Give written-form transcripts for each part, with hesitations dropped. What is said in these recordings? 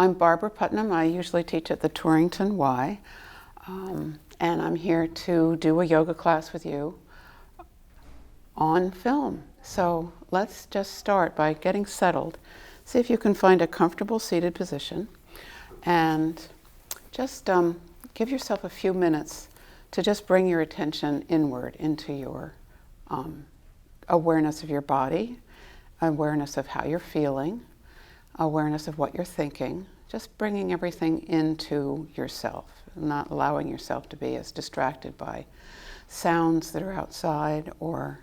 I'm Barbara Putnam. I usually teach at the Torrington Y, and I'm here to do a yoga class with you on film. So let's just start by getting settled. See if you can find a comfortable seated position, and just give yourself a few minutes to just bring your attention inward into your awareness of your body, awareness of how you're feeling, awareness of what you're thinking, just bringing everything into yourself, not allowing yourself to be as distracted by sounds that are outside or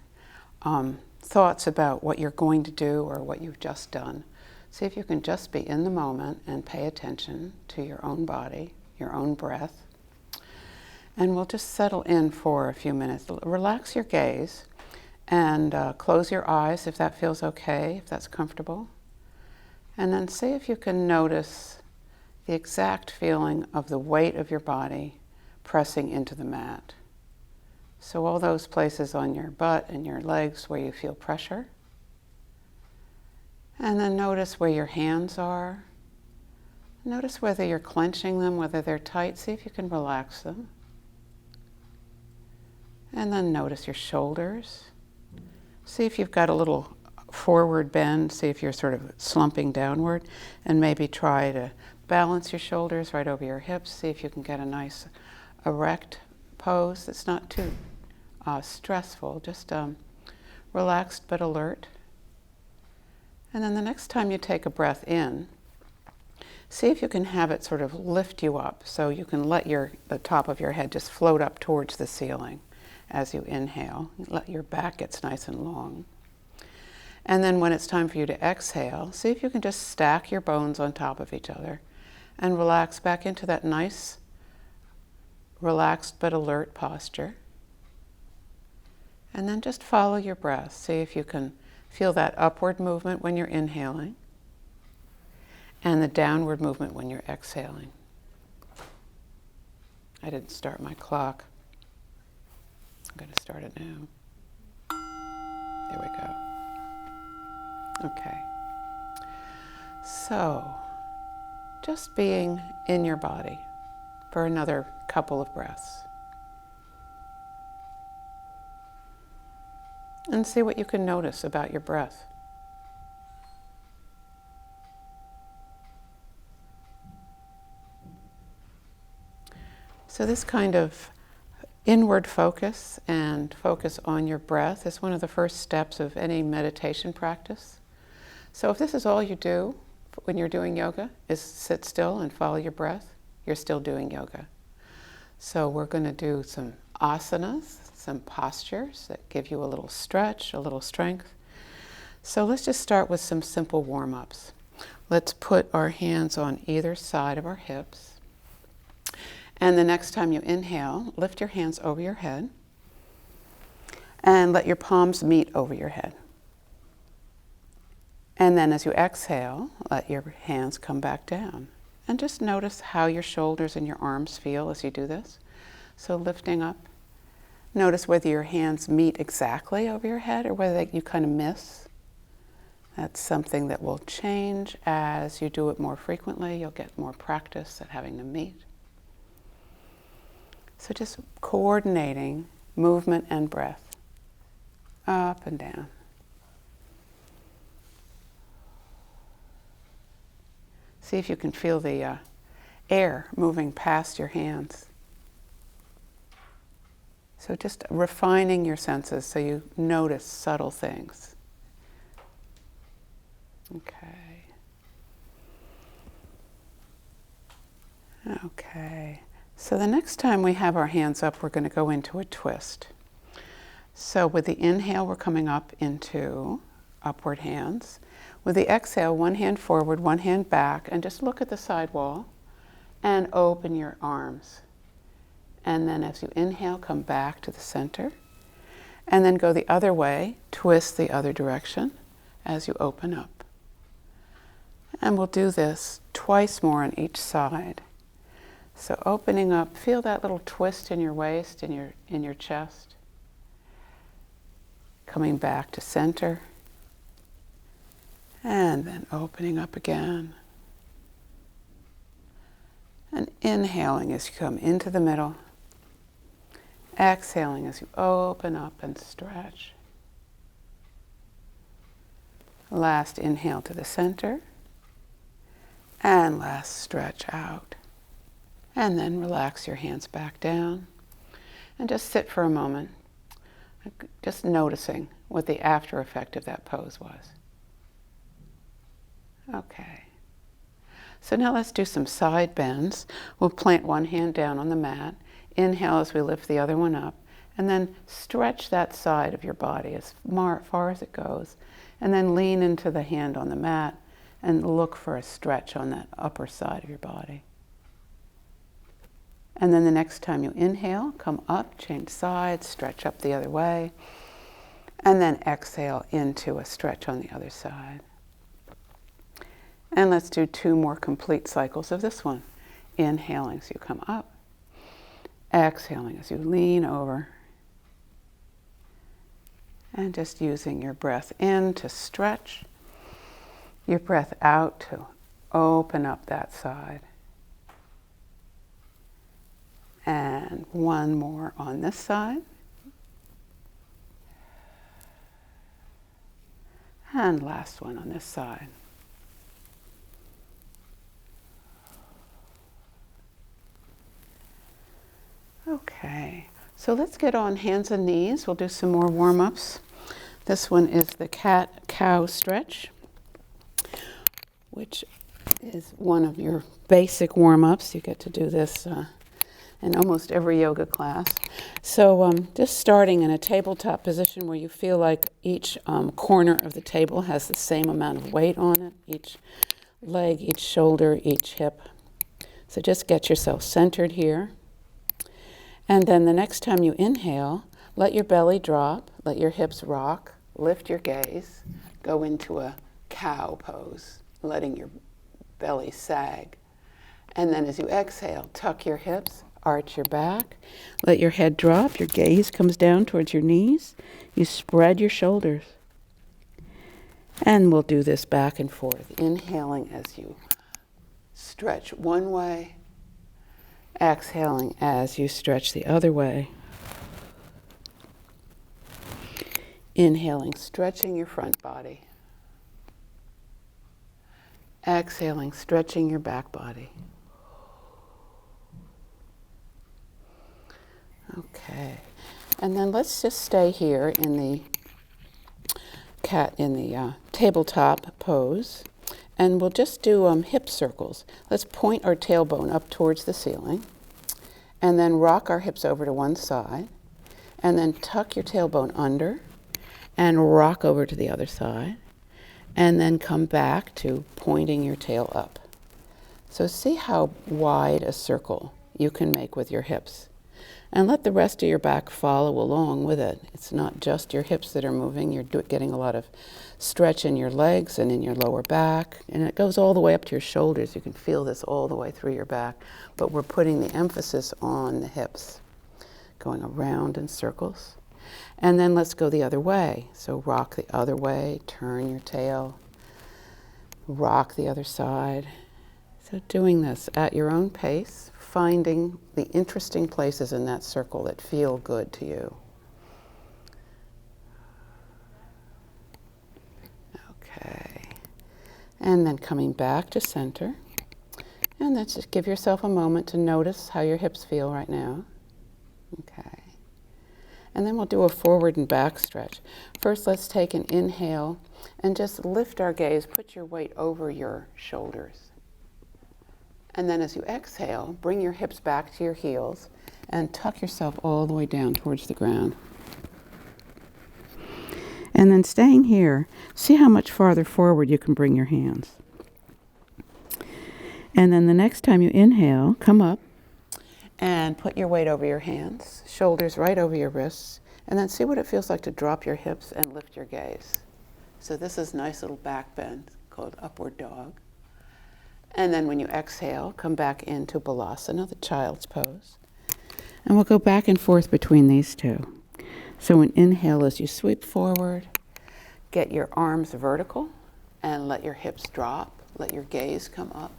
thoughts about what you're going to do or what you've just done. See if you can just be in the moment and pay attention to your own body, your own breath. And we'll just settle in for a few minutes. Relax your gaze and close your eyes if that feels okay, if that's comfortable. And then see if you can notice the exact feeling of the weight of your body pressing into the mat. So all those places on your butt and your legs where you feel pressure. And then notice where your hands are. Notice whether you're clenching them, whether they're tight. See if you can relax them. And then notice your shoulders. See if you've got a little forward bend. See if you're sort of slumping downward, and maybe try to balance your shoulders right over your hips. See if you can get a nice erect pose that's not too stressful, just relaxed but alert. And then the next time you take a breath in, see if you can have it sort of lift you up, so you can let the top of your head just float up towards the ceiling as you inhale. Let your back get nice and long. And then when it's time for you to exhale, see if you can just stack your bones on top of each other and relax back into that nice, relaxed but alert posture. And then just follow your breath. See if you can feel that upward movement when you're inhaling and the downward movement when you're exhaling. I didn't start my clock. I'm going to start it now. There we go. Okay. So, just being in your body for another couple of breaths. And see what you can notice about your breath. So this kind of inward focus and focus on your breath is one of the first steps of any meditation practice. So if this is all you do when you're doing yoga, is sit still and follow your breath, you're still doing yoga. So we're going to do some asanas, some postures that give you a little stretch, a little strength. So let's just start with some simple warm-ups. Let's put our hands on either side of our hips. And the next time you inhale, lift your hands over your head and let your palms meet over your head. And then as you exhale, let your hands come back down. And just notice how your shoulders and your arms feel as you do this. So lifting up. Notice whether your hands meet exactly over your head or whether you kind of miss. That's something that will change as you do it more frequently. You'll get more practice at having them meet. So just coordinating movement and breath, up and down. See if you can feel the air moving past your hands. So just refining your senses so you notice subtle things. Okay. Okay. So the next time we have our hands up, we're going to go into a twist. So with the inhale, we're coming up into upward hands. With the exhale, one hand forward, one hand back, and just look at the side wall and open your arms. And then as you inhale, come back to the center. And then go the other way, twist the other direction as you open up. And we'll do this twice more on each side. So opening up, feel that little twist in your waist, in your chest. Coming back to center. And then opening up again. Inhaling as you come into the middle. Exhaling as you open up and stretch. Last inhale to the center. And last stretch out. And then relax your hands back down. And just sit for a moment, just noticing what the after effect of that pose was. Okay. So now let's do some side bends. We'll plant one hand down on the mat. Inhale as we lift the other one up. And then stretch that side of your body as far as it goes. And then lean into the hand on the mat and look for a stretch on that upper side of your body. And then the next time you inhale, come up, change sides, stretch up the other way. And then exhale into a stretch on the other side. And let's do 2 more complete cycles of this one. Inhaling as you come up. Exhaling as you lean over. And just using your breath in to stretch. Your breath out to open up that side. And one more on this side. And last one on this side. Okay, so let's get on hands and knees. We'll do some more warm-ups. This one is the cat-cow stretch, which is one of your basic warm-ups. You get to do this in almost every yoga class. So just starting in a tabletop position where you feel like each corner of the table has the same amount of weight on it, each leg, each shoulder, each hip. So just get yourself centered here. And then the next time you inhale, let your belly drop, let your hips rock, lift your gaze, go into a cow pose, letting your belly sag. And then as you exhale, tuck your hips, arch your back, let your head drop, your gaze comes down towards your knees, you spread your shoulders. And we'll do this back and forth, inhaling as you stretch one way, exhaling as you stretch the other way. Inhaling, stretching your front body. Exhaling, stretching your back body. Okay, and then let's just stay here in the tabletop pose. And we'll just do hip circles. Let's point our tailbone up towards the ceiling, and then rock our hips over to one side, and then tuck your tailbone under, and rock over to the other side, and then come back to pointing your tail up. So see how wide a circle you can make with your hips. And let the rest of your back follow along with it. It's not just your hips that are moving. You're getting a lot of stretch in your legs and in your lower back. And it goes all the way up to your shoulders. You can feel this all the way through your back. But we're putting the emphasis on the hips, going around in circles. And then let's go the other way. So rock the other way, turn your tail, rock the other side. So doing this at your own pace, finding the interesting places in that circle that feel good to you. Okay. And then coming back to center. And then just give yourself a moment to notice how your hips feel right now. Okay. And then we'll do a forward and back stretch. First, let's take an inhale and just lift our gaze. Put your weight over your shoulders. And then as you exhale, bring your hips back to your heels and tuck yourself all the way down towards the ground. And then staying here, see how much farther forward you can bring your hands. And then the next time you inhale, come up and put your weight over your hands, shoulders right over your wrists, and then see what it feels like to drop your hips and lift your gaze. So this is a nice little back bend called upward dog. And then when you exhale, come back into Balasana, the child's pose. And we'll go back and forth between these two. So an inhale as you sweep forward, get your arms vertical, and let your hips drop. Let your gaze come up.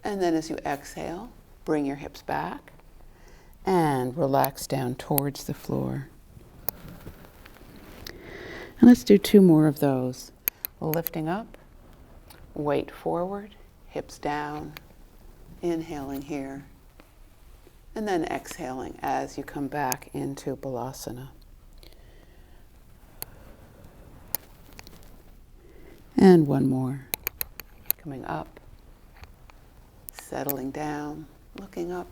And then as you exhale, bring your hips back and relax down towards the floor. And let's do 2 more of those. Lifting up, weight forward, hips down, inhaling here, and then exhaling as you come back into Balasana. And 1 more. Coming up, settling down, looking up,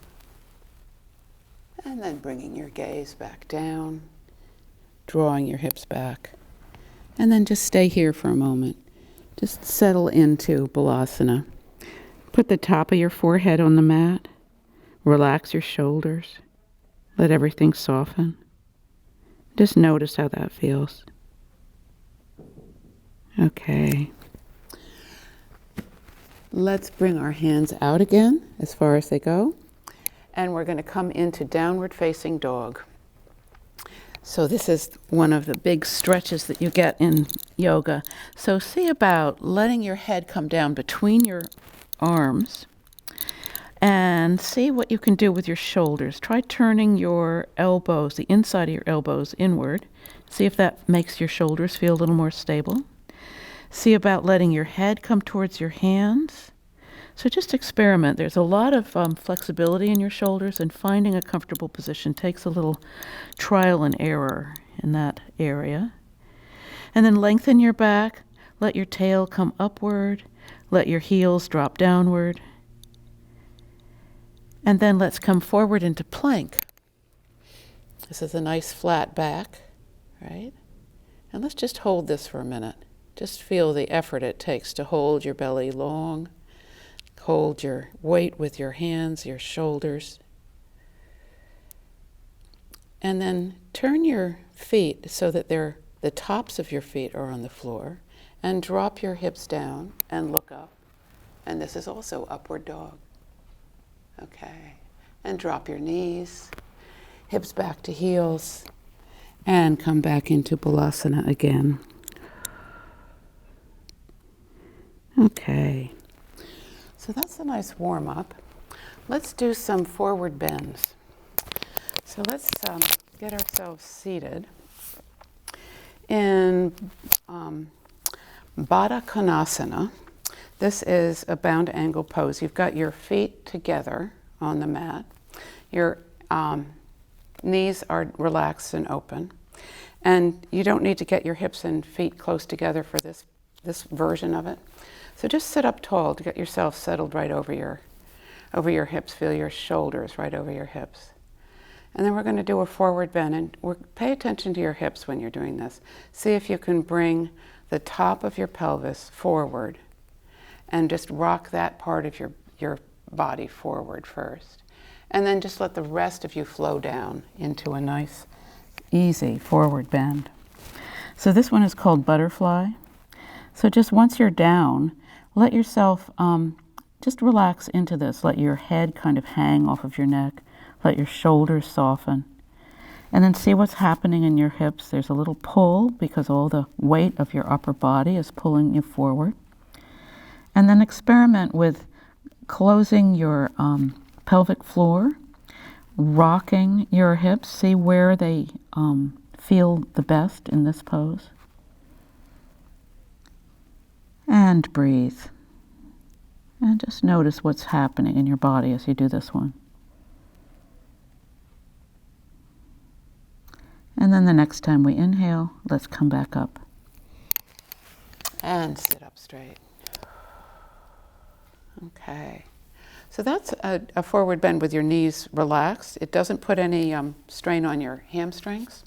and then bringing your gaze back down, drawing your hips back. And then just stay here for a moment. Just settle into Balasana. Put the top of your forehead on the mat. Relax your shoulders. Let everything soften. Just notice how that feels. Okay. Let's bring our hands out again as far as they go. And we're going to come into downward facing dog. So this is one of the big stretches that you get in yoga. So see about letting your head come down between your arms and see what you can do with your shoulders. Try turning your elbows, the inside of your elbows, inward. See if that makes your shoulders feel a little more stable. See about letting your head come towards your hands. So just experiment. There's a lot of flexibility in your shoulders, and finding a comfortable position takes a little trial and error in that area. And then lengthen your back. Let your tail come upward. Let your heels drop downward. And then let's come forward into plank. This is a nice flat back, right? And let's just hold this for a minute. Just feel the effort it takes to hold your belly long. Hold your weight with your hands, your shoulders. And then turn your feet so that the tops of your feet are on the floor, and drop your hips down and look up. And this is also upward dog. Okay. And drop your knees, hips back to heels, and come back into Balasana again. Okay. So that's a nice warm-up. Let's do some forward bends. So let's get ourselves seated in Baddha Konasana. This is a bound angle pose. You've got your feet together on the mat. Your knees are relaxed and open. And you don't need to get your hips and feet close together for this version of it. So just sit up tall to get yourself settled right over your hips. Feel your shoulders right over your hips. And then we're going to do a forward bend. And pay attention to your hips when you're doing this. See if you can bring the top of your pelvis forward and just rock that part of your body forward first. And then just let the rest of you flow down into a nice, easy forward bend. So this one is called butterfly. So just once you're down, let yourself just relax into this. Let your head kind of hang off of your neck. Let your shoulders soften. And then see what's happening in your hips. There's a little pull because all the weight of your upper body is pulling you forward. And then experiment with closing your pelvic floor, rocking your hips. See where they feel the best in this pose. And breathe. And just notice what's happening in your body as you do this one. And then the next time we inhale, let's come back up. And sit up straight. Okay. So that's a forward bend with your knees relaxed. It doesn't put any strain on your hamstrings.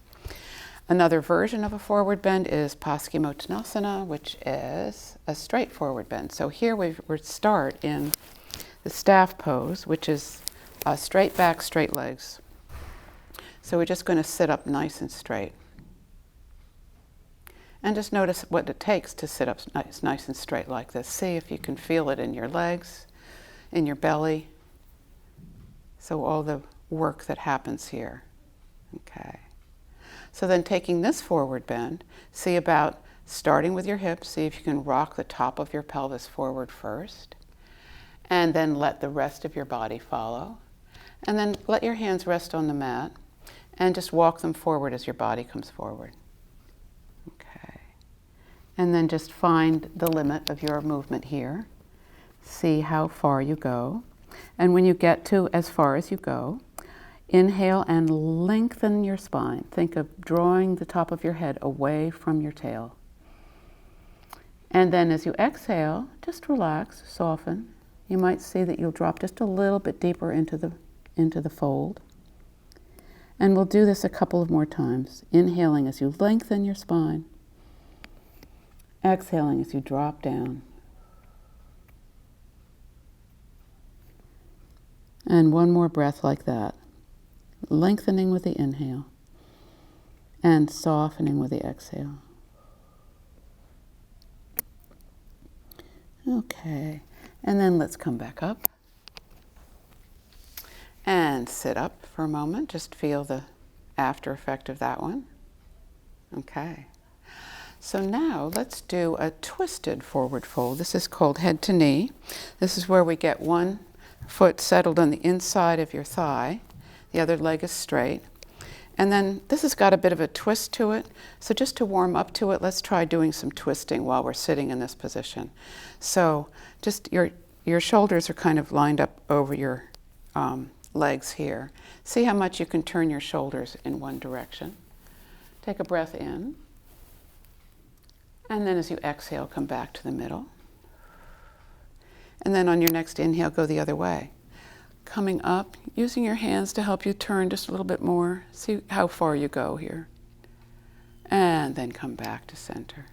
Another version of a forward bend is Paschimottanasana, which is a straight forward bend. So here we start in the staff pose, which is straight back, straight legs. So we're just going to sit up nice and straight. And just notice what it takes to sit up nice and straight like this. See if you can feel it in your legs, in your belly. So all the work that happens here. Okay. So then taking this forward bend, see about starting with your hips, see if you can rock the top of your pelvis forward first. And then let the rest of your body follow. And then let your hands rest on the mat and just walk them forward as your body comes forward. Okay. And then just find the limit of your movement here. See how far you go. And when you get to as far as you go, inhale and lengthen your spine. Think of drawing the top of your head away from your tail. And then as you exhale, just relax, soften. You might see that you'll drop just a little bit deeper into the fold. And we'll do this a couple of more times. Inhaling as you lengthen your spine. Exhaling as you drop down. And one more breath like that. Lengthening with the inhale and softening with the exhale. Okay, and then let's come back up and sit up for a moment. Just feel the after effect of that one. Okay, so now let's do a twisted forward fold. This is called head to knee. This is where we get one foot settled on the inside of your thigh. The other leg is straight. And then this has got a bit of a twist to it. So just to warm up to it, let's try doing some twisting while we're sitting in this position. So just your shoulders are kind of lined up over your legs here. See how much you can turn your shoulders in one direction. Take a breath in. And then as you exhale, come back to the middle. And then on your next inhale, go the other way. Coming up, using your hands to help you turn just a little bit more. See how far you go here. And then come back to center.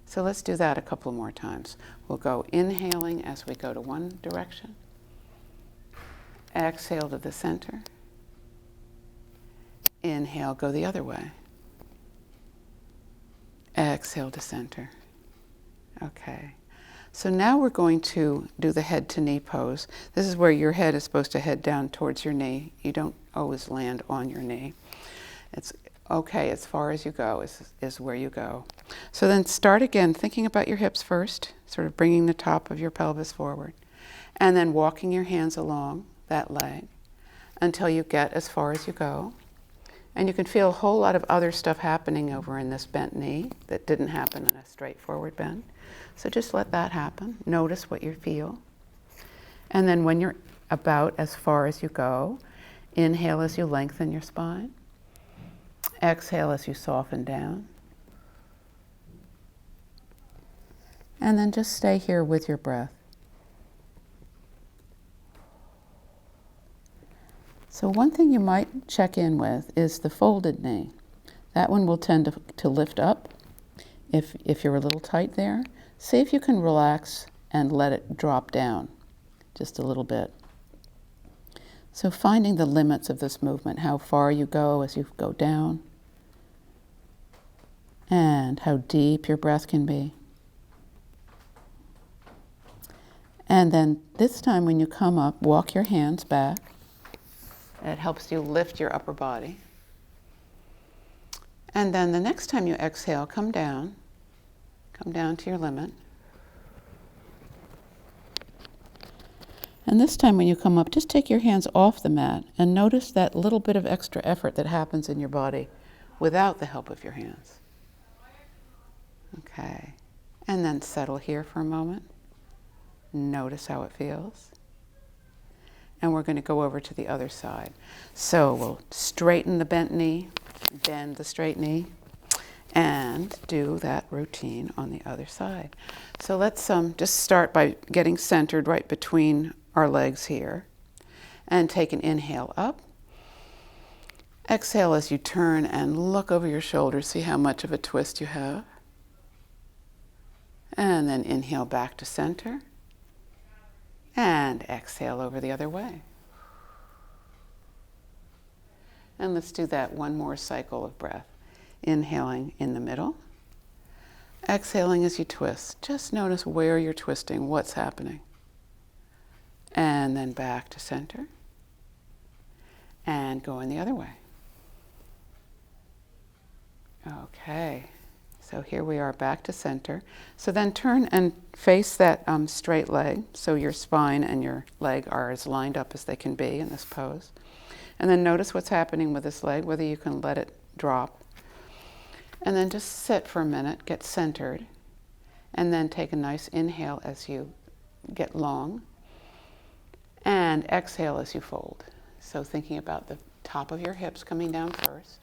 So let's do that a couple more times. We'll go inhaling as we go to one direction. Exhale to the center. Inhale, go the other way. Exhale to center. Okay. So now we're going to do the head to knee pose. This is where your head is supposed to head down towards your knee. You don't always land on your knee. It's okay, as far as you go is where you go. So then start again, thinking about your hips first, sort of bringing the top of your pelvis forward, and then walking your hands along that leg until you get as far as you go. And you can feel a whole lot of other stuff happening over in this bent knee that didn't happen in a straightforward bend. So just let that happen. Notice what you feel. And then when you're about as far as you go, inhale as you lengthen your spine. Exhale as you soften down. And then just stay here with your breath. So one thing you might check in with is the folded knee. That one will tend to lift up if you're a little tight there. See if you can relax and let it drop down just a little bit. So finding the limits of this movement, how far you go as you go down, and how deep your breath can be. And then this time when you come up, walk your hands back. It helps you lift your upper body. And then the next time you exhale, come down to your limit. And this time when you come up, just take your hands off the mat and notice that little bit of extra effort that happens in your body without the help of your hands. Okay. And then settle here for a moment. Notice how it feels. And we're going to go over to the other side. So we'll straighten the bent knee, bend the straight knee, and do that routine on the other side. So let's just start by getting centered right between our legs here. And take an inhale up. Exhale as you turn and look over your shoulders, see how much of a twist you have. And then inhale back to center. And exhale over the other way. And let's do that one more cycle of breath. Inhaling in the middle. Exhaling as you twist. Just notice where you're twisting, what's happening. And then back to center. And going the other way. Okay. So here we are back to center. So then turn and face that straight leg, so your spine and your leg are as lined up as they can be in this pose. And then notice what's happening with this leg, whether you can let it drop. And then just sit for a minute, get centered, and then take a nice inhale as you get long, and exhale as you fold. So thinking about the top of your hips coming down first,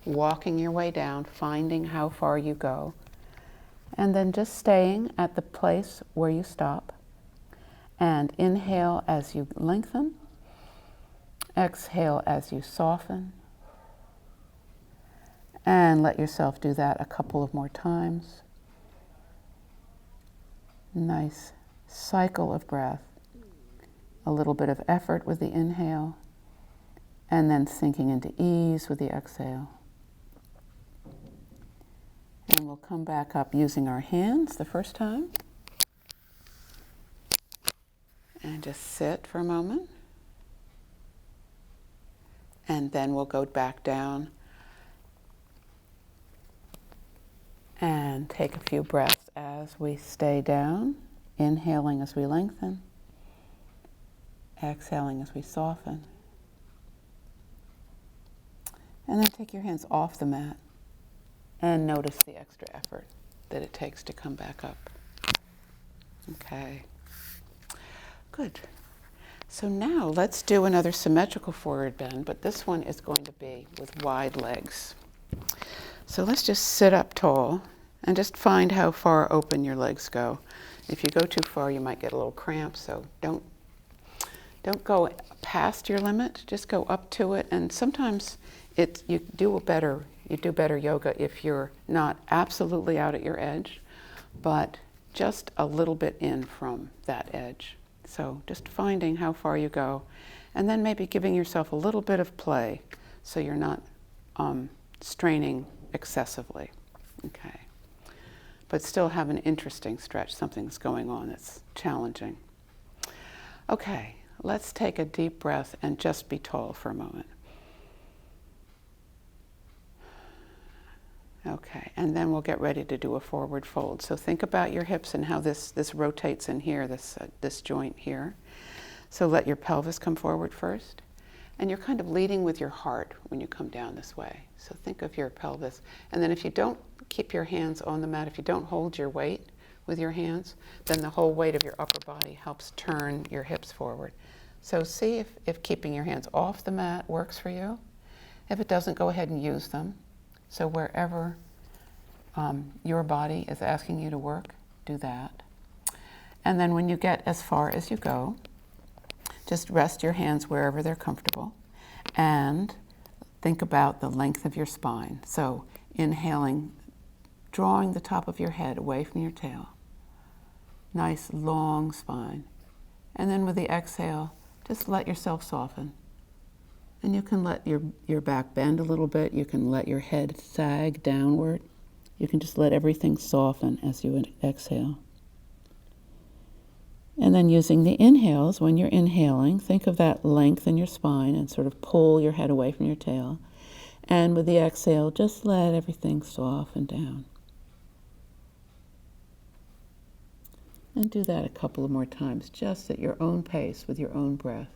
walking your way down, finding how far you go, and then just staying at the place where you stop. And inhale as you lengthen, exhale as you soften, and let yourself do that a couple of more times. Nice cycle of breath, a little bit of effort with the inhale, and then sinking into ease with the exhale. And we'll come back up using our hands the first time. And just sit for a moment. And then we'll go back down and take a few breaths as we stay down, inhaling as we lengthen, exhaling as we soften. And then take your hands off the mat and notice the extra effort that it takes to come back up. Okay. Good. So now let's do another symmetrical forward bend, but this one is going to be with wide legs. So let's just sit up tall and just find how far open your legs go. If you go too far, you might get a little cramp, so don't go past your limit, just go up to it. And sometimes you do better yoga if you're not absolutely out at your edge, but just a little bit in from that edge. So just finding how far you go, and then maybe giving yourself a little bit of play so you're not straining excessively. Okay. But still have an interesting stretch, something's going on that's challenging. Okay, let's take a deep breath and just be tall for a moment. Okay, and then we'll get ready to do a forward fold. So think about your hips and how this rotates in here, this joint here. So let your pelvis come forward first. And you're kind of leading with your heart when you come down this way. So think of your pelvis. And then if you don't keep your hands on the mat, if you don't hold your weight with your hands, then the whole weight of your upper body helps turn your hips forward. So see if keeping your hands off the mat works for you. If it doesn't, go ahead and use them. So wherever your body is asking you to work, do that. And then when you get as far as you go, just rest your hands wherever they're comfortable and think about the length of your spine. So inhaling, drawing the top of your head away from your tail. Nice long spine. And then with the exhale, just let yourself soften. And you can let your back bend a little bit. You can let your head sag downward. You can just let everything soften as you exhale. And then using the inhales, when you're inhaling, think of that length in your spine and sort of pull your head away from your tail. And with the exhale, just let everything soften down. And do that a couple of more times, just at your own pace with your own breath.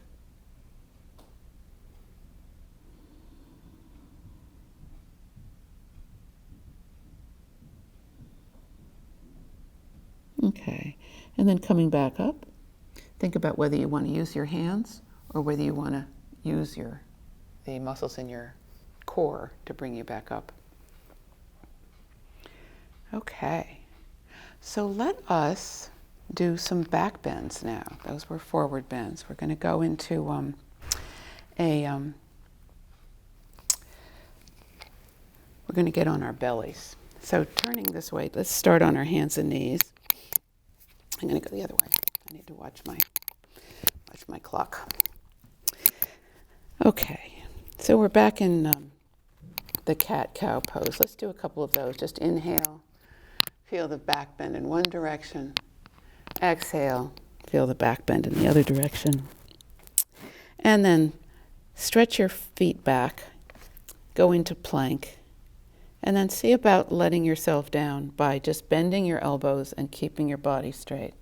Okay, and then coming back up, think about whether you want to use your hands or whether you want to use the muscles in your core to bring you back up. Okay, so let us do some back bends now. Those were forward bends. We're going to go into we're going to get on our bellies. So turning this way, let's start on our hands and knees. I'm going to go the other way. I need to watch my clock. Okay, so we're back in the cat-cow pose. Let's do a couple of those. Just inhale, feel the back bend in one direction. Exhale, feel the back bend in the other direction. And then stretch your feet back, go into plank, And then see about letting yourself down by just bending your elbows and keeping your body straight.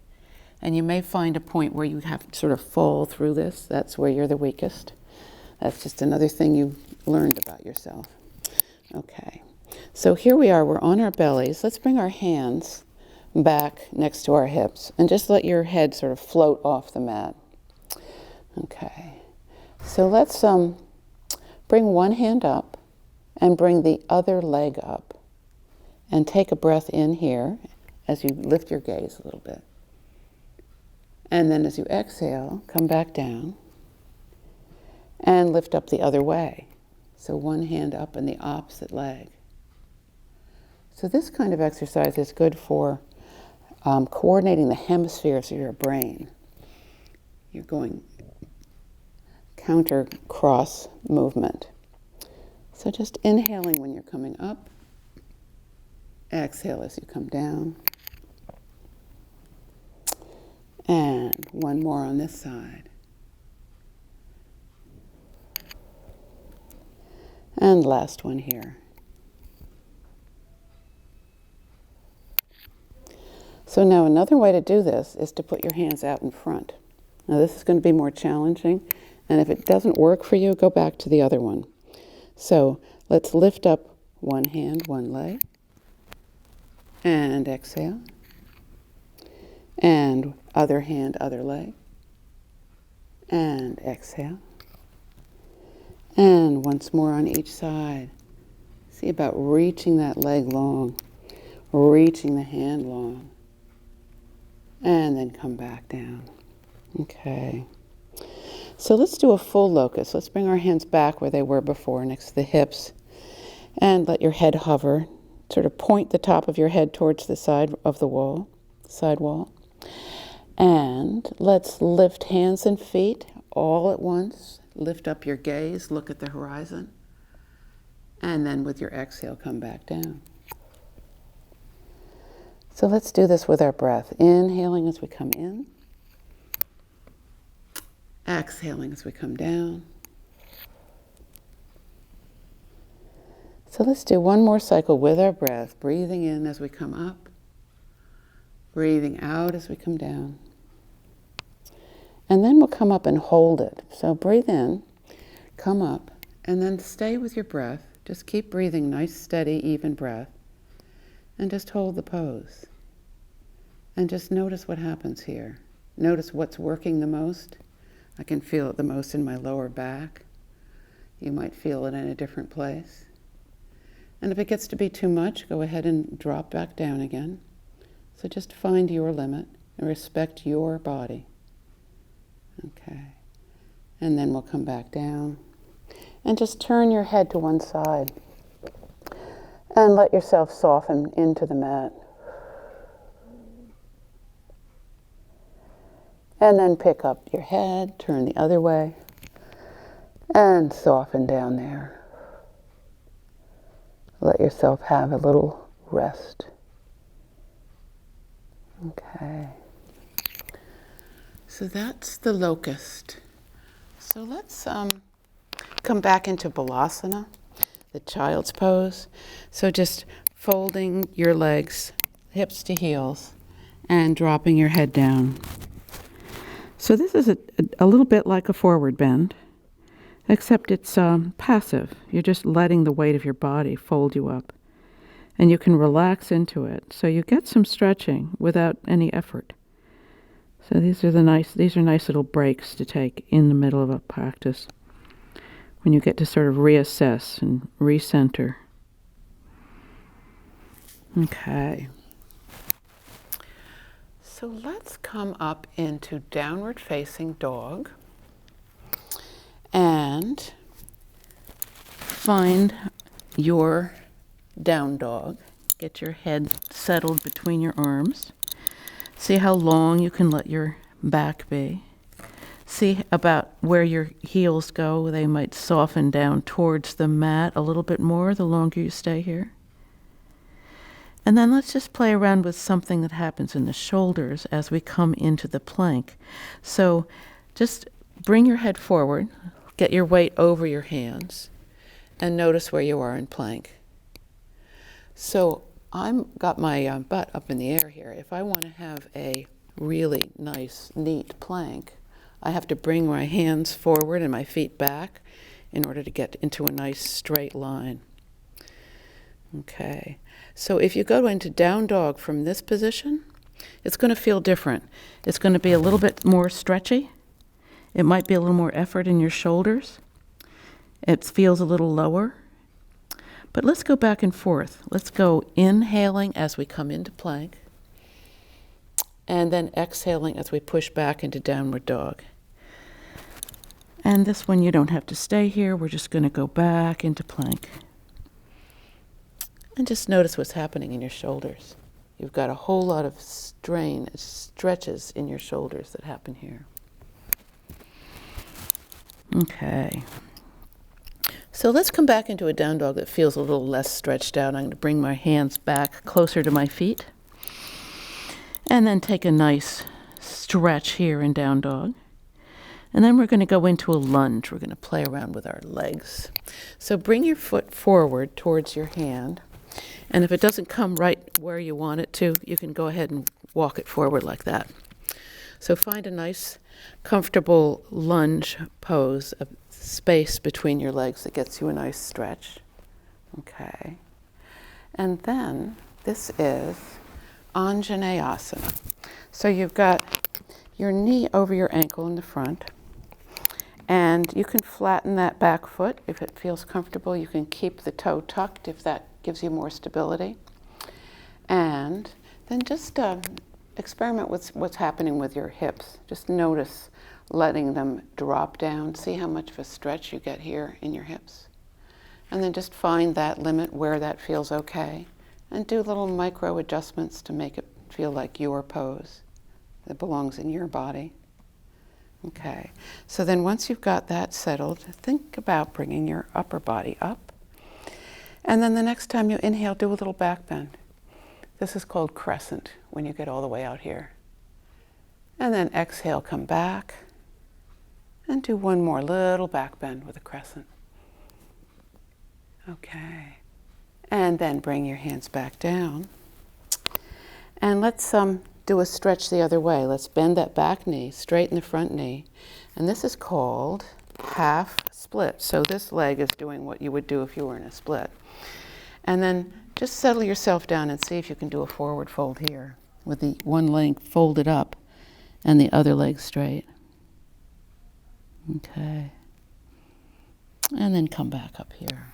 And you may find a point where you have to sort of fall through this. That's where you're the weakest. That's just another thing you've learned about yourself. Okay. So here we are. We're on our bellies. Let's bring our hands back next to our hips and just let your head sort of float off the mat. Okay. So let's bring one hand up and bring the other leg up. And take a breath in here as you lift your gaze a little bit. And then as you exhale, come back down and lift up the other way. So one hand up and the opposite leg. So this kind of exercise is good for coordinating the hemispheres of your brain. You're going counter cross movement. So just inhaling when you're coming up, exhale as you come down. And one more on this side. And last one here. So now another way to do this is to put your hands out in front. Now this is going to be more challenging, and if it doesn't work for you, go back to the other one. So let's lift up one hand, one leg, and exhale. And other hand, other leg, and exhale. And once more on each side. See about reaching that leg long, reaching the hand long, and then come back down. Okay. So let's do a full locust. Let's bring our hands back where they were before, next to the hips, and let your head hover. Sort of point the top of your head towards the side of the wall, side wall. And let's lift hands and feet all at once. Lift up your gaze, look at the horizon. And then with your exhale, come back down. So let's do this with our breath. Inhaling as we come in. Exhaling as we come down. So let's do one more cycle with our breath. Breathing in as we come up. Breathing out as we come down. And then we'll come up and hold it. So breathe in, come up, and then stay with your breath. Just keep breathing, nice, steady, even breath. And just hold the pose. And just notice what happens here. Notice what's working the most. I can feel it the most in my lower back. You might feel it in a different place. And if it gets to be too much, go ahead and drop back down again. So just find your limit and respect your body. Okay. And then we'll come back down. And just turn your head to one side. And let yourself soften into the mat. And then pick up your head, turn the other way, and soften down there. Let yourself have a little rest. Okay. So that's the locust. So let's come back into Balasana, the child's pose. So just folding your legs, hips to heels, and dropping your head down. So this is a little bit like a forward bend, except it's passive. You're just letting the weight of your body fold you up. And you can relax into it. So you get some stretching without any effort. So these are nice little breaks to take in the middle of a practice when you get to sort of reassess and recenter. Okay. So let's come up into downward facing dog and find your down dog. Get your head settled between your arms. See how long you can let your back be. See about where your heels go. They might soften down towards the mat a little bit more the longer you stay here. And then let's just play around with something that happens in the shoulders as we come into the plank. So just bring your head forward, get your weight over your hands, and notice where you are in plank. So I'm got my butt up in the air here. If I want to have a really nice, neat plank, I have to bring my hands forward and my feet back in order to get into a nice straight line. Okay, so if you go into down dog from this position, it's going to feel different. It's going to be a little bit more stretchy. It might be a little more effort in your shoulders. It feels a little lower. But let's go back and forth. Let's go inhaling as we come into plank, and then exhaling as we push back into downward dog. And this one, you don't have to stay here. We're just going to go back into plank. And just notice what's happening in your shoulders. You've got a whole lot of strain, stretches in your shoulders that happen here. Okay. So let's come back into a down dog that feels a little less stretched out. I'm going to bring my hands back closer to my feet. And then take a nice stretch here in down dog. And then we're going to go into a lunge. We're going to play around with our legs. So bring your foot forward towards your hand. And if it doesn't come right where you want it to, you can go ahead and walk it forward like that. So find a nice, comfortable lunge pose, a space between your legs that gets you a nice stretch. Okay. And then this is Anjaneyasana. So you've got your knee over your ankle in the front, and you can flatten that back foot if it feels comfortable. You can keep the toe tucked if that gives you more stability. And then just experiment with what's happening with your hips. Just notice letting them drop down. See how much of a stretch you get here in your hips. And then just find that limit where that feels okay. And do little micro adjustments to make it feel like your pose that belongs in your body. Okay, so then once you've got that settled, think about bringing your upper body up. And then the next time you inhale, do a little back bend. This is called crescent when you get all the way out here. And then exhale, come back. And do one more little back bend with a crescent. Okay. And then bring your hands back down. And let's do a stretch the other way. Let's bend that back knee, straighten the front knee. And this is called half split. So this leg is doing what you would do if you were in a split. And then just settle yourself down and see if you can do a forward fold here with the one leg folded up and the other leg straight. Okay. And then come back up here.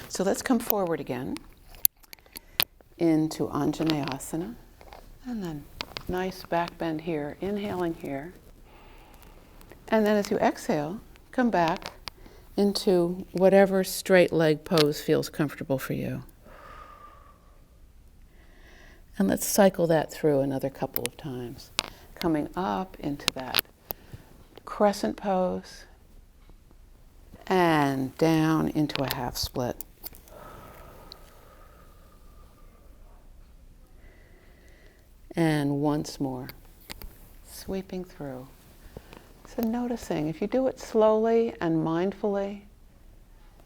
So let's come forward again into Anjaneyasana. And then nice back bend here, inhaling here. And then as you exhale, come back into whatever straight leg pose feels comfortable for you. And let's cycle that through another couple of times. Coming up into that crescent pose and down into a half split. And once more, sweeping through. So noticing, if you do it slowly and mindfully,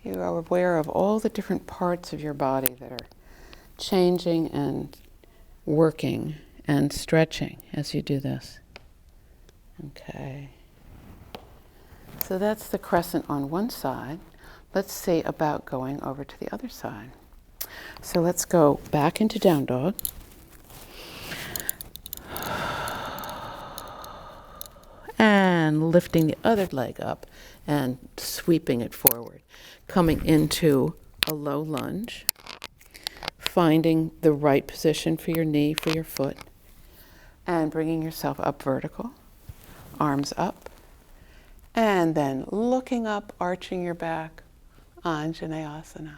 you are aware of all the different parts of your body that are changing and working and stretching as you do this. Okay. So that's the crescent on one side. Let's see about going over to the other side. So let's go back into down dog. And lifting the other leg up and sweeping it forward. Coming into a low lunge. Finding the right position for your knee, for your foot. And bringing yourself up vertical. Arms up. And then looking up, arching your back. Anjaneyasana.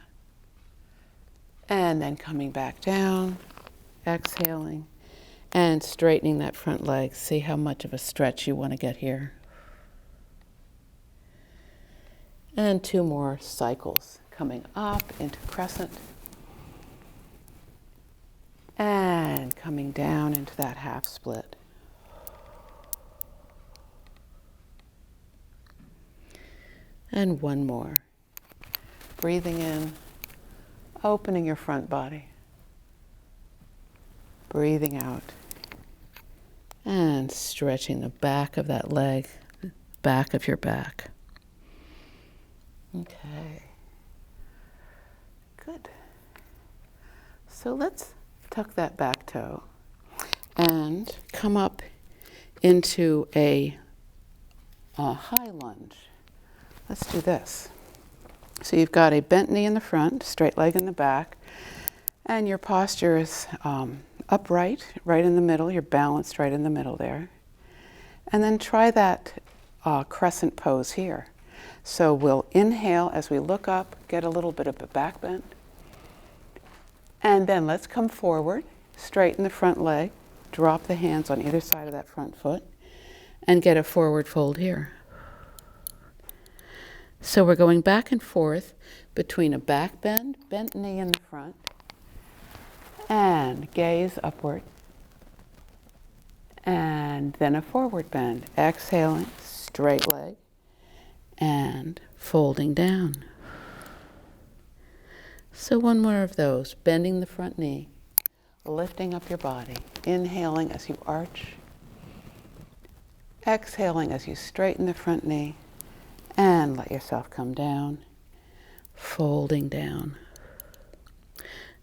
And then coming back down. Exhaling. And straightening that front leg. See how much of a stretch you want to get here. And 2 more cycles. Coming up into crescent. And coming down into that half split. And 1 more. Breathing in opening your front body. Breathing out. And stretching the back of that leg, back of your back. Okay. Good. So let's tuck that back toe and come up into a high lunge. Let's do this. So you've got a bent knee in the front, straight leg in the back, and your posture is upright, right in the middle. You're balanced right in the middle there. And then try that crescent pose here. So we'll inhale as we look up, get a little bit of a back bend. And then let's come forward, straighten the front leg, drop the hands on either side of that front foot, and get a forward fold here. So we're going back and forth between a back bend, bent knee in the front, and gaze upward, and then a forward bend. Exhaling, straight leg, and folding down. So one more of those, bending the front knee, lifting up your body, inhaling as you arch, exhaling as you straighten the front knee, and let yourself come down, folding down.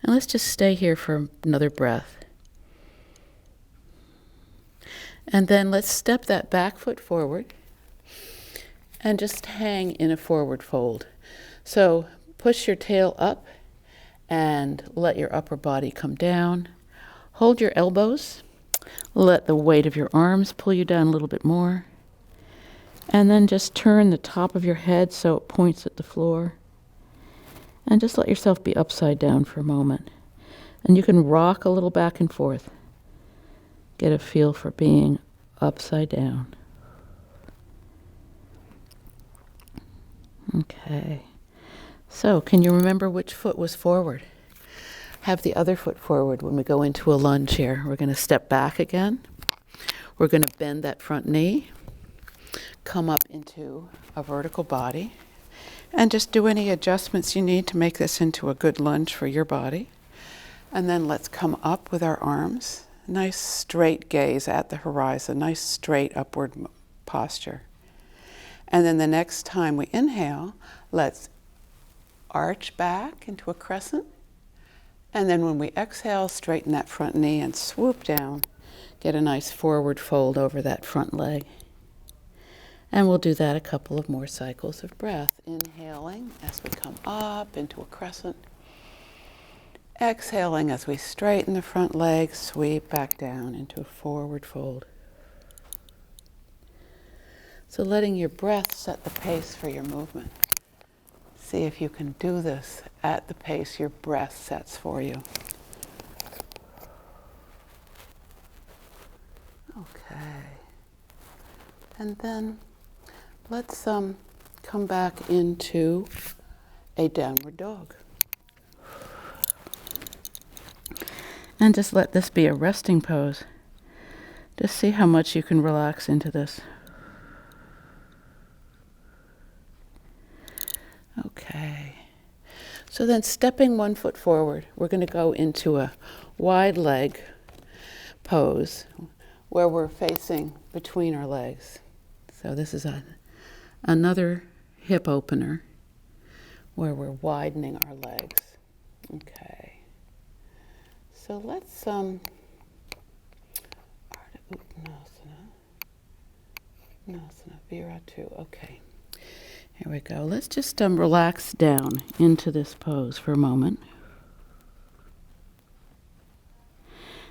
And let's just stay here for another breath. And then let's step that back foot forward and just hang in a forward fold. So push your tail up and let your upper body come down. Hold your elbows. Let the weight of your arms pull you down a little bit more. And then just turn the top of your head so it points at the floor. And just let yourself be upside down for a moment. And you can rock a little back and forth. Get a feel for being upside down. Okay. So, can you remember which foot was forward? Have the other foot forward when we go into a lunge here. We're going to step back again. We're going to bend that front knee. Come up into a vertical body. And just do any adjustments you need to make this into a good lunge for your body. And then let's come up with our arms. Nice straight gaze at the horizon, nice straight upward posture. And then the next time we inhale, let's arch back into a crescent. And then when we exhale, straighten that front knee and swoop down. Get a nice forward fold over that front leg. And we'll do that a couple of more cycles of breath. Inhaling as we come up into a crescent. Exhaling as we straighten the front leg, sweep back down into a forward fold. So letting your breath set the pace for your movement. See if you can do this at the pace your breath sets for you. Okay. And then let's come back into a downward dog. And just let this be a resting pose. Just see how much you can relax into this. Okay. So then stepping one foot forward, we're going to go into a wide leg pose where we're facing between our legs. So this is another hip opener where we're widening our legs. Okay. So let's Ardha Uttanasana, Viratu. Okay. Here we go. Let's just relax down into this pose for a moment.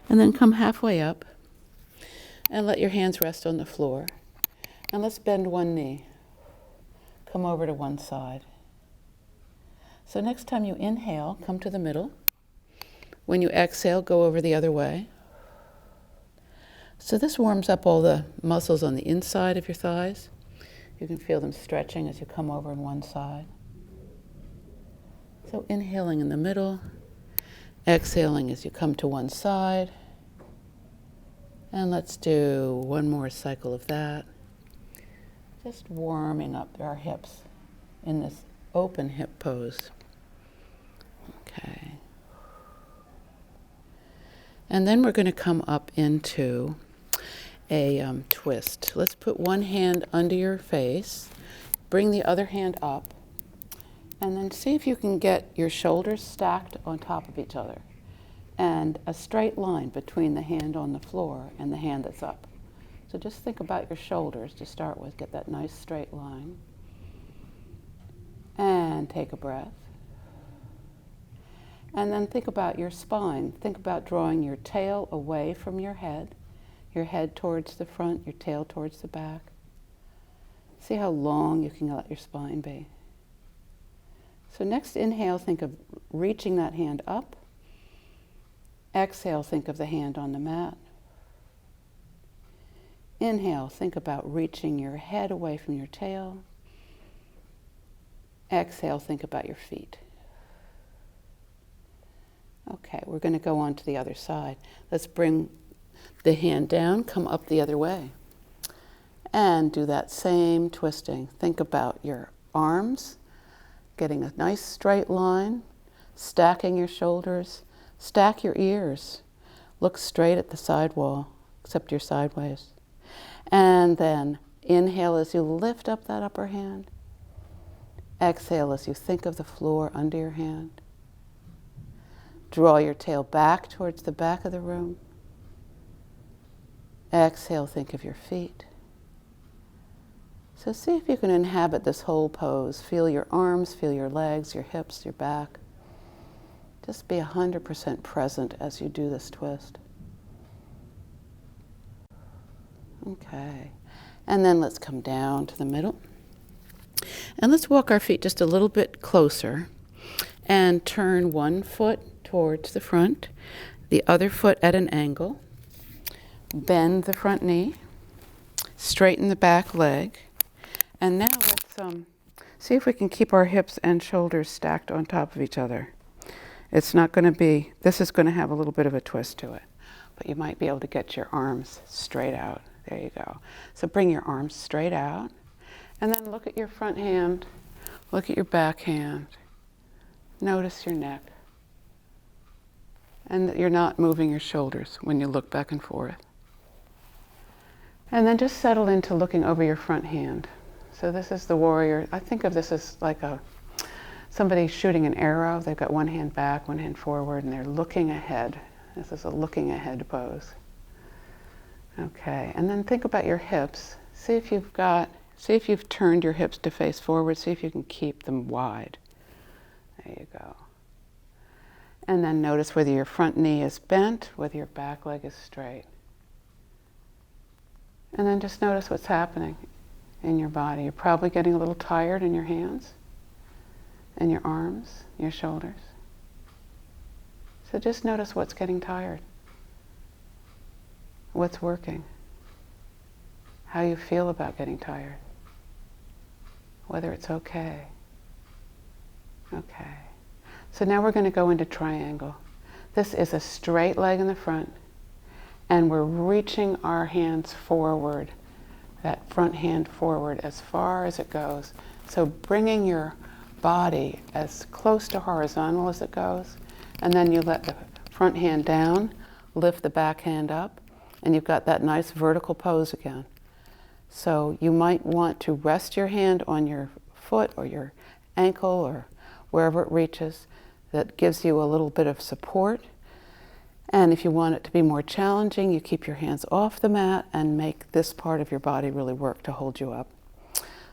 And then come halfway up and let your hands rest on the floor. And let's bend one knee. Come over to one side. So next time you inhale, come to the middle. When you exhale, go over the other way. So this warms up all the muscles on the inside of your thighs. You can feel them stretching as you come over on one side. So inhaling in the middle, exhaling as you come to one side. And let's do one more cycle of that. Just warming up our hips in this open hip pose. Okay. And then we're going to come up into a twist. Let's put one hand under your face, bring the other hand up, and then see if you can get your shoulders stacked on top of each other and a straight line between the hand on the floor and the hand that's up. So just think about your shoulders to start with. Get that nice straight line. And take a breath. And then think about your spine. Think about drawing your tail away from your head towards the front, your tail towards the back. See how long you can let your spine be. So next inhale, think of reaching that hand up. Exhale, think of the hand on the mat. Inhale, think about reaching your head away from your tail. Exhale, think about your feet. Okay, we're going to go on to the other side. Let's bring the hand down, come up the other way. And do that same twisting. Think about your arms, getting a nice straight line, stacking your shoulders, stack your ears. Look straight at the side wall, except you're sideways. And then inhale as you lift up that upper hand. Exhale as you think of the floor under your hand. Draw your tail back towards the back of the room. Exhale, think of your feet. So see if you can inhabit this whole pose. Feel your arms, feel your legs, your hips, your back. Just be 100% present as you do this twist. Okay. And then let's come down to the middle. And let's walk our feet just a little bit closer and turn one foot towards the front, the other foot at an angle. Bend the front knee, straighten the back leg, and now let's see if we can keep our hips and shoulders stacked on top of each other. It's not going to be, this is going to have a little bit of a twist to it, but you might be able to get your arms straight out. There you go. So bring your arms straight out, and then look at your front hand, look at your back hand, notice your neck, and that you're not moving your shoulders when you look back and forth. And then just settle into looking over your front hand. So this is the warrior. I think of this as like somebody shooting an arrow. They've got one hand back, one hand forward, and they're looking ahead. This is a looking ahead pose. Okay, and then think about your hips. See if you've turned your hips to face forward. See if you can keep them wide. There you go. And then notice whether your front knee is bent, whether your back leg is straight. And then just notice what's happening in your body. You're probably getting a little tired in your hands and your arms, your shoulders. So just notice what's getting tired, what's working, how you feel about getting tired, whether it's okay. Okay. So now we're going to go into triangle. This is a straight leg in the front, and we're reaching our hands forward, that front hand forward as far as it goes. So bringing your body as close to horizontal as it goes, and then you let the front hand down, lift the back hand up, and you've got that nice vertical pose again. So you might want to rest your hand on your foot or your ankle or wherever it reaches. That gives you a little bit of support. And if you want it to be more challenging, you keep your hands off the mat and make this part of your body really work to hold you up.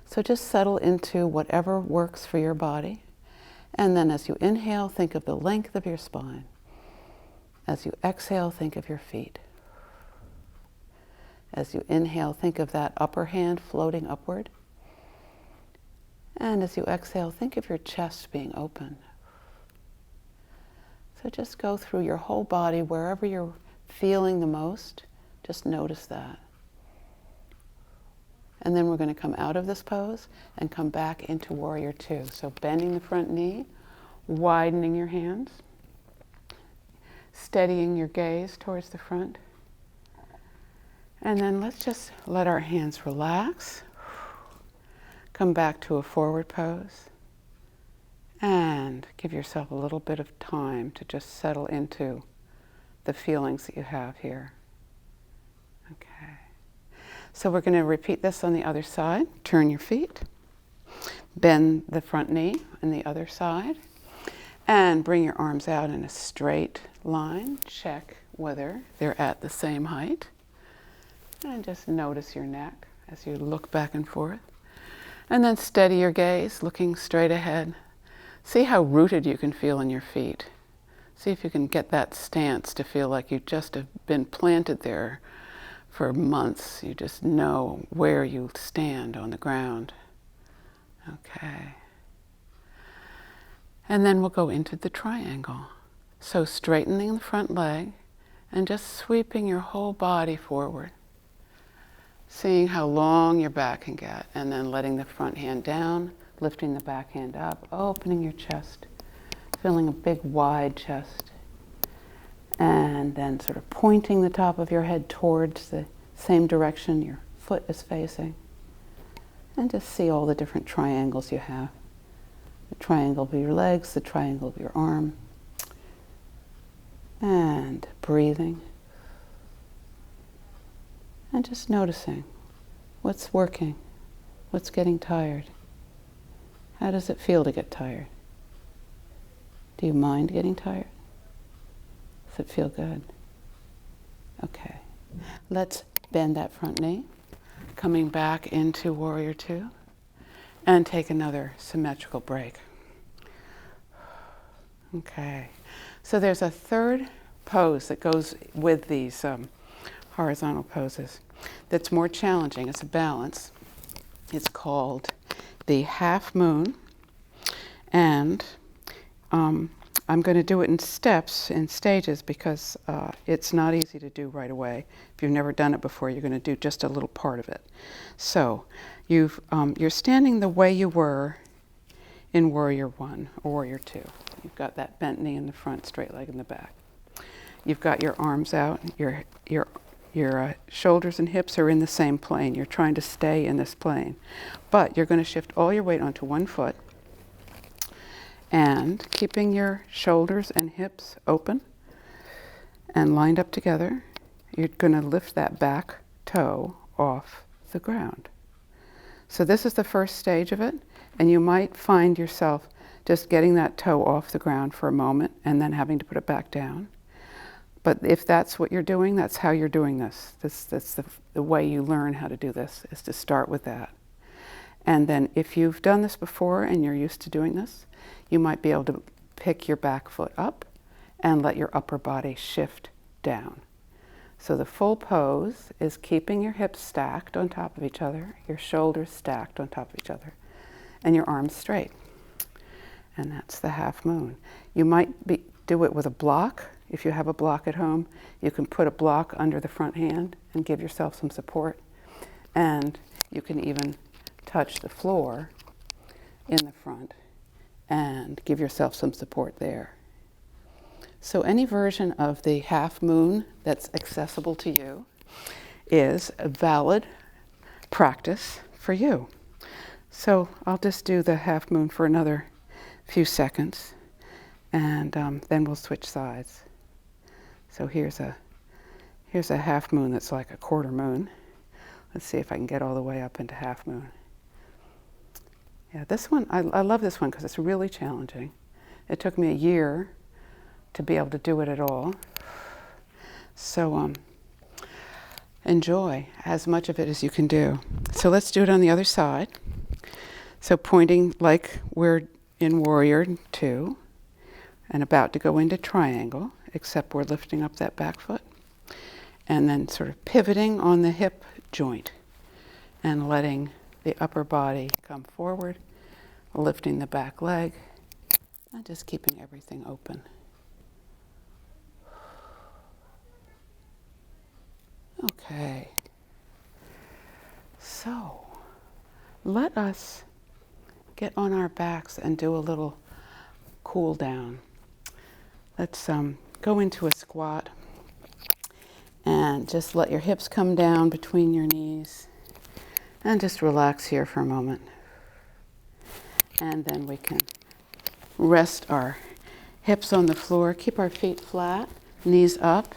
So just settle into whatever works for your body. And then as you inhale, think of the length of your spine. As you exhale, think of your feet. As you inhale, think of that upper hand floating upward. And as you exhale, think of your chest being open. So just go through your whole body, wherever you're feeling the most, just notice that. And then we're going to come out of this pose and come back into Warrior Two. So bending the front knee, widening your hands, steadying your gaze towards the front. And then let's just let our hands relax. Come back to a forward pose. And give yourself a little bit of time to just settle into the feelings that you have here. Okay. So we're going to repeat this on the other side. Turn your feet. Bend the front knee on the other side. And bring your arms out in a straight line. Check whether they're at the same height. And just notice your neck as you look back and forth. And then steady your gaze, looking straight ahead. See how rooted you can feel in your feet. See if you can get that stance to feel like you just have been planted there for months. You just know where you stand on the ground. Okay. And then we'll go into the triangle. So straightening the front leg and just sweeping your whole body forward. Seeing how long your back can get, and then letting the front hand down, lifting the back hand up, opening your chest, feeling a big wide chest, and then sort of pointing the top of your head towards the same direction your foot is facing. And just see all the different triangles you have. The triangle of your legs, the triangle of your arm. And breathing. And just noticing what's working, what's getting tired. How does it feel to get tired? Do you mind getting tired? Does it feel good? Okay. Let's bend that front knee, coming back into Warrior Two, and take another symmetrical break. Okay. So there's a third pose that goes with these horizontal poses that's more challenging. It's a balance. It's called the half moon, and I'm going to do it in steps, in stages, because it's not easy to do right away. If you've never done it before, you're going to do just a little part of it. So you're standing the way you were in Warrior One or Warrior Two. You've got that bent knee in the front, straight leg in the back. You've got your arms out, your shoulders and hips are in the same plane. You're trying to stay in this plane. But you're going to shift all your weight onto one foot, and keeping your shoulders and hips open and lined up together, you're going to lift that back toe off the ground. So this is the first stage of it, and you might find yourself just getting that toe off the ground for a moment and then having to put it back down. But if that's what you're doing, that's how you're doing this. That's the way you learn how to do this, is to start with that. And then if you've done this before and you're used to doing this, you might be able to pick your back foot up and let your upper body shift down. So the full pose is keeping your hips stacked on top of each other, your shoulders stacked on top of each other, and your arms straight. And that's the half moon. You might do it with a block. If you have a block at home, you can put a block under the front hand and give yourself some support. And you can even touch the floor in the front and give yourself some support there. So any version of the half moon that's accessible to you is a valid practice for you. So I'll just do the half moon for another few seconds, and then we'll switch sides. So here's a half moon that's like a quarter moon. Let's see if I can get all the way up into half moon. Yeah, this one, I love this one because it's really challenging. It took me a year to be able to do it at all. So enjoy as much of it as you can do. So let's do it on the other side. So pointing like we're in Warrior Two and about to go into triangle, except we're lifting up that back foot. And then sort of pivoting on the hip joint and letting the upper body come forward, lifting the back leg, and just keeping everything open. Okay. So, let us get on our backs and do a little cool down. Let's go into a squat and just let your hips come down between your knees and just relax here for a moment. And then we can rest our hips on the floor, keep our feet flat, knees up,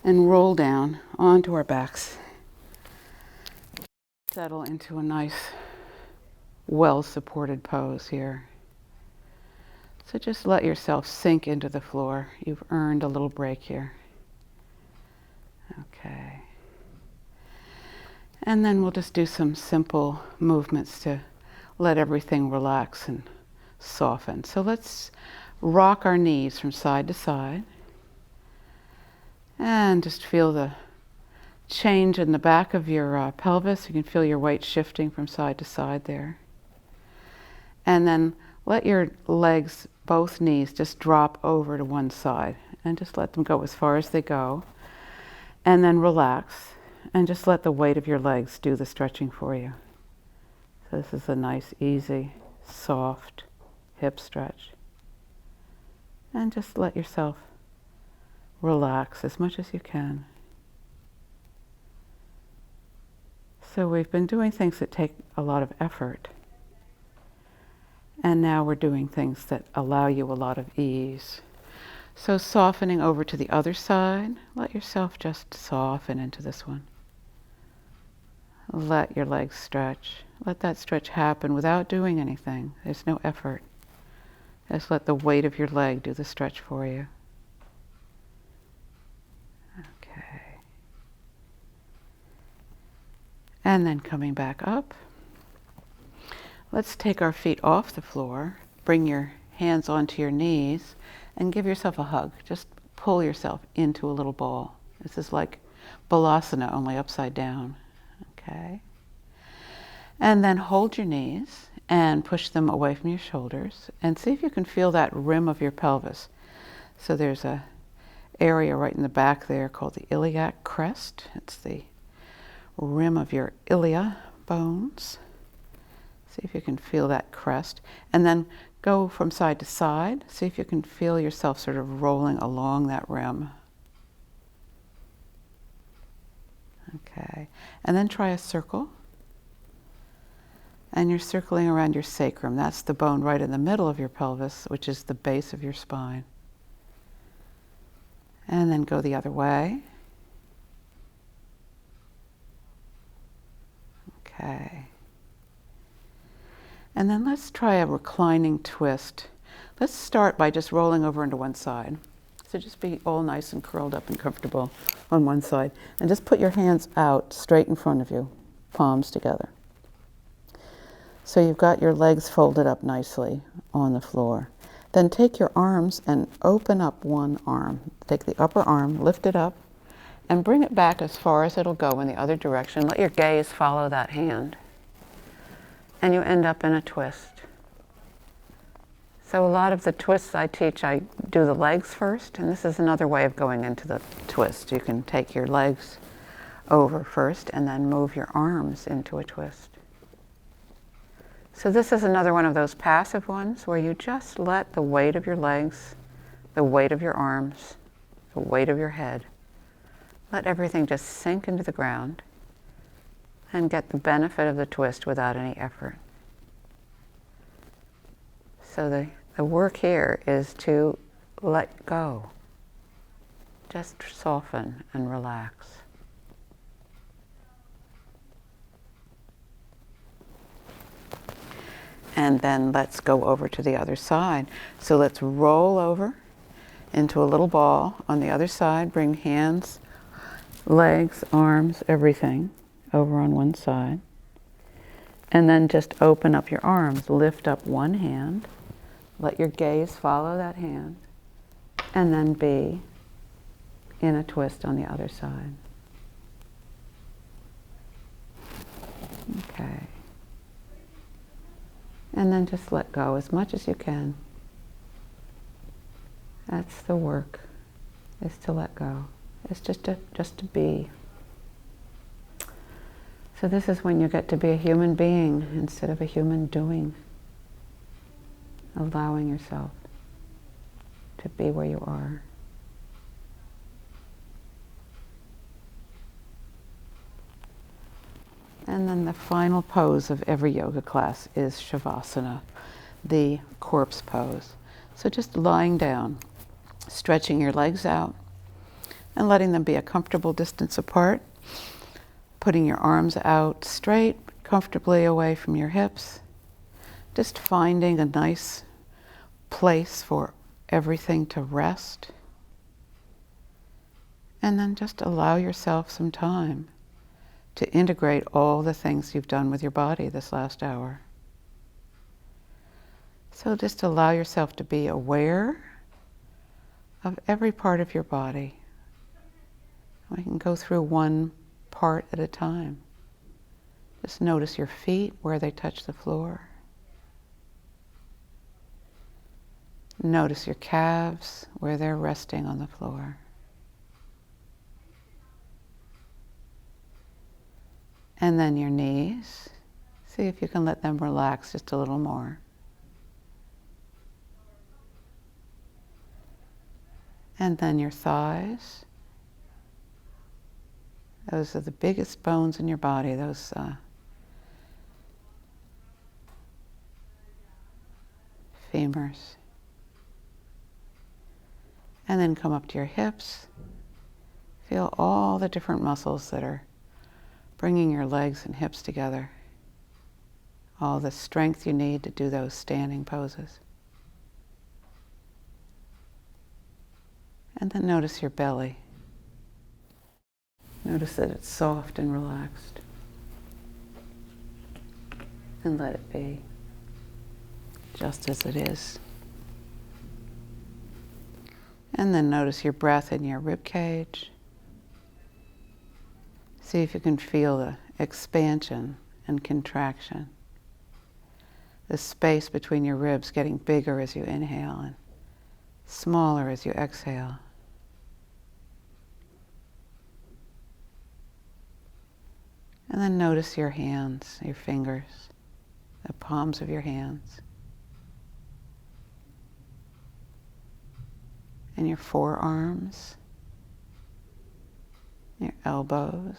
and roll down onto our backs. Settle into a nice, well-supported pose here. So just let yourself sink into the floor. You've earned a little break here. Okay. And then we'll just do some simple movements to let everything relax and soften. So let's rock our knees from side to side. And just feel the change in the back of your pelvis. You can feel your weight shifting from side to side there. And then let your legs, both knees, just drop over to one side. And just let them go as far as they go. And then relax. And just let the weight of your legs do the stretching for you. So this is a nice, easy, soft hip stretch. And just let yourself relax as much as you can. So we've been doing things that take a lot of effort. And now we're doing things that allow you a lot of ease. So softening over to the other side, let yourself just soften into this one. Let your legs stretch. Let that stretch happen without doing anything. There's no effort. Just let the weight of your leg do the stretch for you. Okay. And then coming back up. Let's take our feet off the floor. Bring your hands onto your knees and give yourself a hug. Just pull yourself into a little ball. This is like Balasana, only upside down. Okay. And then hold your knees and push them away from your shoulders and see if you can feel that rim of your pelvis. So there's a area right in the back there called the iliac crest. It's the rim of your ilia bones. See if you can feel that crest. And then go from side to side. See if you can feel yourself sort of rolling along that rim. Okay. And then try a circle. And you're circling around your sacrum. That's the bone right in the middle of your pelvis, which is the base of your spine. And then go the other way. Okay. And then let's try a reclining twist. Let's start by just rolling over into one side. So just be all nice and curled up and comfortable on one side. And just put your hands out straight in front of you, palms together. So you've got your legs folded up nicely on the floor. Then take your arms and open up one arm. Take the upper arm, lift it up, and bring it back as far as it'll go in the other direction. Let your gaze follow that hand. And you end up in a twist. So a lot of the twists I teach, I do the legs first, and this is another way of going into the twist. You can take your legs over first and then move your arms into a twist. So this is another one of those passive ones where you just let the weight of your legs, the weight of your arms, the weight of your head, let everything just sink into the ground and get the benefit of the twist without any effort. So the work here is to let go. Just soften and relax. And then let's go over to the other side. So let's roll over into a little ball on the other side. Bring hands, legs, arms, everything over on one side. And then just open up your arms. Lift up one hand. Let your gaze follow that hand. And then be in a twist on the other side. Okay. And then just let go as much as you can. That's the work, is to let go. It's just to be. So this is when you get to be a human being instead of a human doing. Allowing yourself to be where you are. And then the final pose of every yoga class is Shavasana, the corpse pose. So just lying down, stretching your legs out and letting them be a comfortable distance apart, putting your arms out straight, comfortably away from your hips, just finding a nice place for everything to rest. And then just allow yourself some time to integrate all the things you've done with your body this last hour. So just allow yourself to be aware of every part of your body. We can go through one part at a time. Just notice your feet, where they touch the floor. Notice your calves, where they're resting on the floor. And then your knees. See if you can let them relax just a little more. And then your thighs. Those are the biggest bones in your body, those femurs. And then come up to your hips. Feel all the different muscles that are bringing your legs and hips together. All the strength you need to do those standing poses. And then notice your belly. Notice that it's soft and relaxed. And let it be, just as it is. And then notice your breath in your rib cage. See if you can feel the expansion and contraction. The space between your ribs getting bigger as you inhale and smaller as you exhale. And then notice your hands, your fingers, the palms of your hands. And your forearms, your elbows,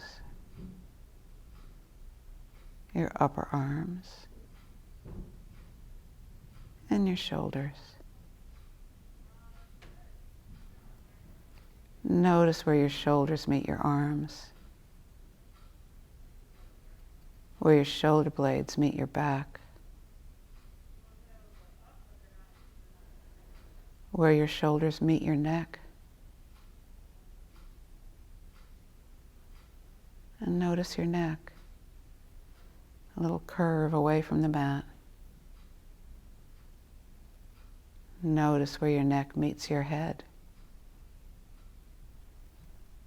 your upper arms, and your shoulders. Notice where your shoulders meet your arms, where your shoulder blades meet your back, where your shoulders meet your neck. And notice your neck, a little curve away from the mat. Notice where your neck meets your head.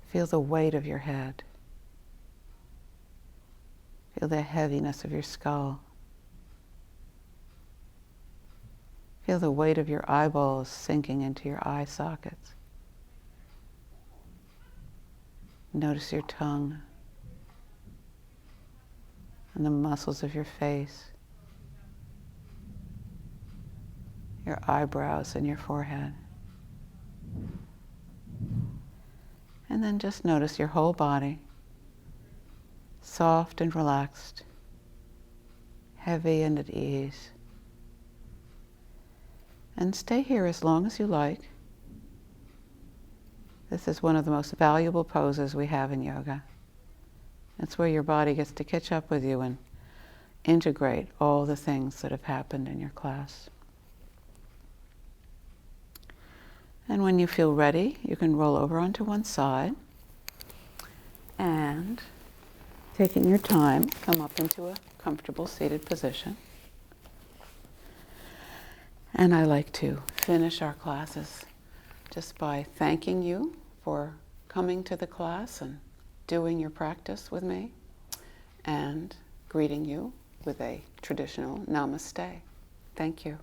Feel the weight of your head. Feel the heaviness of your skull. Feel the weight of your eyeballs sinking into your eye sockets. Notice your tongue and the muscles of your face, your eyebrows and your forehead. And then just notice your whole body, soft and relaxed, heavy and at ease. And stay here as long as you like. This is one of the most valuable poses we have in yoga. It's where your body gets to catch up with you and integrate all the things that have happened in your class. And when you feel ready, you can roll over onto one side and, taking your time, come up into a comfortable seated position. And I like to finish our classes just by thanking you for coming to the class and doing your practice with me, and greeting you with a traditional namaste. Thank you.